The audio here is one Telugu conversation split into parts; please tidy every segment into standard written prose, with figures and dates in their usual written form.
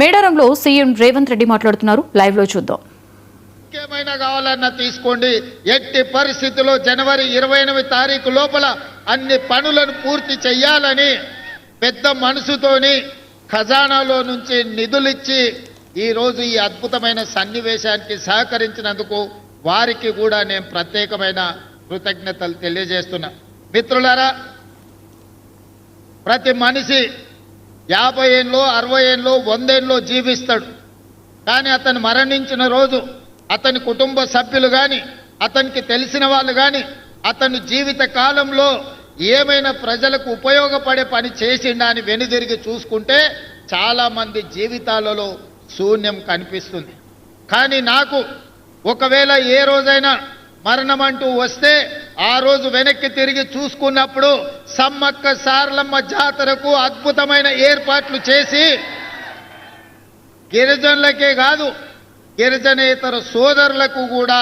మేడారంలో సీఎం రేవంత్ రెడ్డి మాట్లాడుతున్నారు. లైవ్ లో చూద్దాం. ఏమైనా కావాలన్నా తీసుకోండి, ఎట్టి పరిస్థితుల్లో జనవరి 28 తారీఖు లోపల అన్ని పనులను పూర్తి చేయాలని పెద్ద మనసుతోని ఖజానాలో నుంచి నిధులిచ్చి ఈ రోజు ఈ అద్భుతమైన సన్నివేశానికి సహకరించినందుకు వారికి కూడా నేను ప్రత్యేకమైన కృతజ్ఞతలు తెలియజేస్తున్నా. మిత్రులారా, ప్రతి మనిషి 50 ఏళ్ళు 60 ఏళ్ళు 100 ఏళ్ళు జీవిస్తాడు. కానీ అతను మరణించిన రోజు అతని కుటుంబ సభ్యులు కానీ అతనికి తెలిసిన వాళ్ళు కానీ అతని జీవిత కాలంలో ఏమైనా ప్రజలకు ఉపయోగపడే పని చేసిండా అని వెనుదిరిగి చూసుకుంటే చాలామంది జీవితాలలో శూన్యం కనిపిస్తుంది. కానీ నాకు ఒకవేళ ఏ రోజైనా మరణం అంటూ వస్తే ఆ రోజు వెనక్కి తిరిగి చూసుకున్నప్పుడు సమ్మక్క సారలమ్మ జాతరకు అద్భుతమైన ఏర్పాట్లు చేసి గిరిజనులకే కాదు గిరిజనేతర సోదరులకు కూడా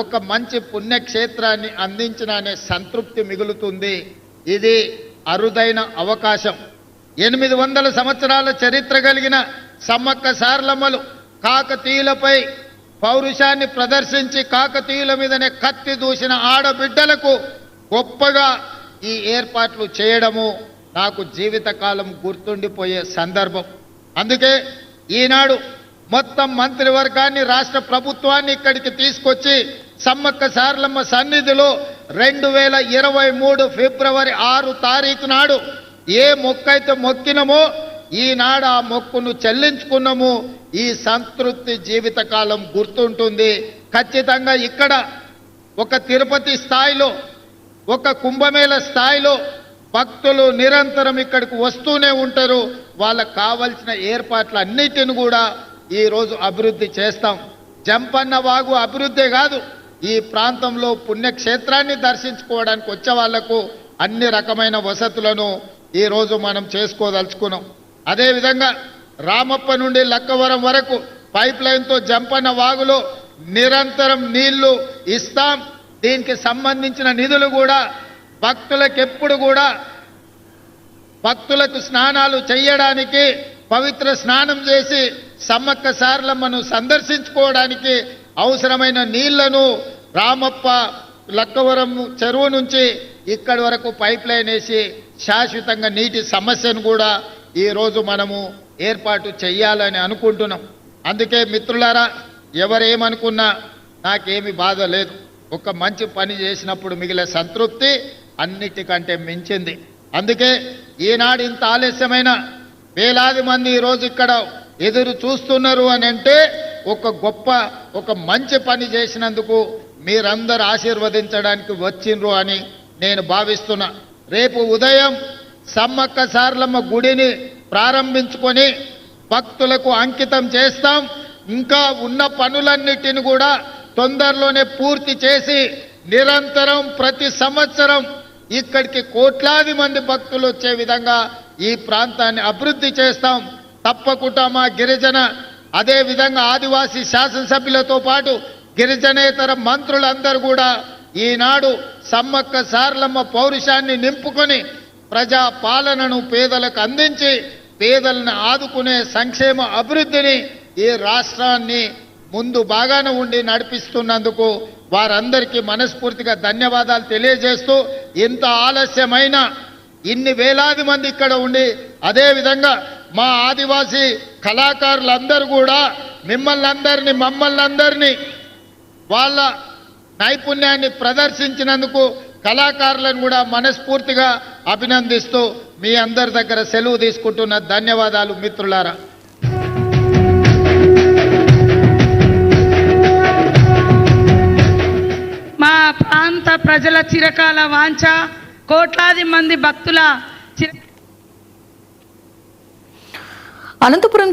ఒక మంచి పుణ్యక్షేత్రాన్ని అందించిన అనే సంతృప్తి మిగులుతుంది. ఇది అరుదైన అవకాశం. 800 సంవత్సరాల చరిత్ర కలిగిన సమ్మక్క సారలమ్మలు కాకతీయులపై పౌరుషాన్ని ప్రదర్శించి కాకతీయుల మీదనే కత్తి దూసిన ఆడబిడ్డలకు గొప్పగా ఈ ఏర్పాట్లు చేయడము నాకు జీవితకాలం గుర్తుండిపోయే సందర్భం. అందుకే ఈనాడు మొత్తం మంత్రివర్గాన్ని రాష్ట్ర ప్రభుత్వాన్ని ఇక్కడికి తీసుకొచ్చి సమ్మక్క సారలమ్మ సన్నిధిలో 2023 ఫిబ్రవరి 6 తారీఖు నాడు ఏ మొక్కైతే మొక్కినమో ఈనాడు ఆ మొక్కును చెల్లించుకున్నాము. ఈ సంతృప్తి జీవితకాలం గుర్తుంటుంది. ఖచ్చితంగా ఇక్కడ ఒక తిరుపతి స్థాయిలో ఒక కుంభమేళ స్థాయిలో భక్తులు నిరంతరం ఇక్కడికి వస్తూనే ఉంటారు. వాళ్ళకు కావలసిన ఏర్పాట్లన్నిటిని కూడా ఈరోజు అభివృద్ధి చేస్తాం. జంపన్న వాగు అభివృద్ధే కాదు, ఈ ప్రాంతంలో పుణ్యక్షేత్రాన్ని దర్శించుకోవడానికి వచ్చే వాళ్లకు అన్ని రకమైన వసతులను ఈరోజు మనం చేసుకోదలుచుకున్నాం. అదేవిధంగా రామప్ప నుండి లక్కవరం వరకు పైప్ లైన్తో జంపన్న వాగులో నిరంతరం నీళ్లు ఇస్తాం. దీనికి సంబంధించిన నిధులు కూడా భక్తులకు కూడా భక్తులకు స్నానాలు చేయడానికి పవిత్ర స్నానం చేసి సమ్మక్క సారలమ్మను సందర్శించుకోవడానికి అవసరమైన నీళ్లను రామప్ప లక్కవరం చెరువు నుంచి ఇక్కడి వరకు పైప్ లైన్ వేసి శాశ్వతంగా నీటి సమస్యను కూడా ఈరోజు మనము ఏర్పాటు చేయాలని అనుకుంటున్నాం. అందుకే మిత్రులారా, ఎవరేమనుకున్నా నాకేమి బాధ లేదు. ఒక మంచి పని చేసినప్పుడు మిగిలే సంతృప్తి అన్నిటికంటే మించింది. అందుకే ఈనాడు ఇంత ఆలస్యమైన వేలాది మంది ఈరోజు ఇక్కడ ఎదురు చూస్తున్నారు అని అంటే ఒక మంచి పని చేసినందుకు మీరందరూ ఆశీర్వదించడానికి వచ్చిండ్రు అని నేను భావిస్తున్నా. రేపు ఉదయం సమ్మక్క సారలమ్మ గుడిని ప్రారంభించుకొని భక్తులకు అంకితం చేస్తాం. ఇంకా ఉన్న పనులన్నిటిని కూడా తొందరలోనే పూర్తి చేసి నిరంతరం ప్రతి సంవత్సరం ఇక్కడికి కోట్లాది మంది భక్తులు వచ్చే విధంగా ఈ ప్రాంతాన్ని అభివృద్ధి చేస్తాం. తప్పకుండా మా గిరిజన అదే విధంగా ఆదివాసీ శాసనసభ్యులతో పాటు గిరిజనేతర మంత్రులందరూ కూడా ఈనాడు సమ్మక్క సారలమ్మ పౌరుషాన్ని నింపుకొని ప్రజా పాలనను పేదలకు అందించి పేదలను ఆదుకునే సంక్షేమ అభివృద్ధిని ఈ రాష్ట్రాన్ని ముందు బాగానే ఉండి నడిపిస్తున్నందుకు వారందరికీ మనస్ఫూర్తిగా ధన్యవాదాలు తెలియజేస్తూ, ఇంత ఆలస్యమైన ఇన్ని వేలాది మంది ఇక్కడ ఉండి అదేవిధంగా మా ఆదివాసీ కళాకారులందరూ కూడా మమ్మల్ని అందరినీ వాళ్ళ నైపుణ్యాన్ని ప్రదర్శించినందుకు కళాకారులను కూడా మనస్ఫూర్తిగా అభినందిస్తూ మీ అందరి దగ్గర సెలవు తీసుకుంటున్న ధన్యవాదాలు మిత్రులారా. మా ప్రాంత ప్రజల చిరకాల వాంఛ, కోట్లాది మంది భక్తుల అనంతపురం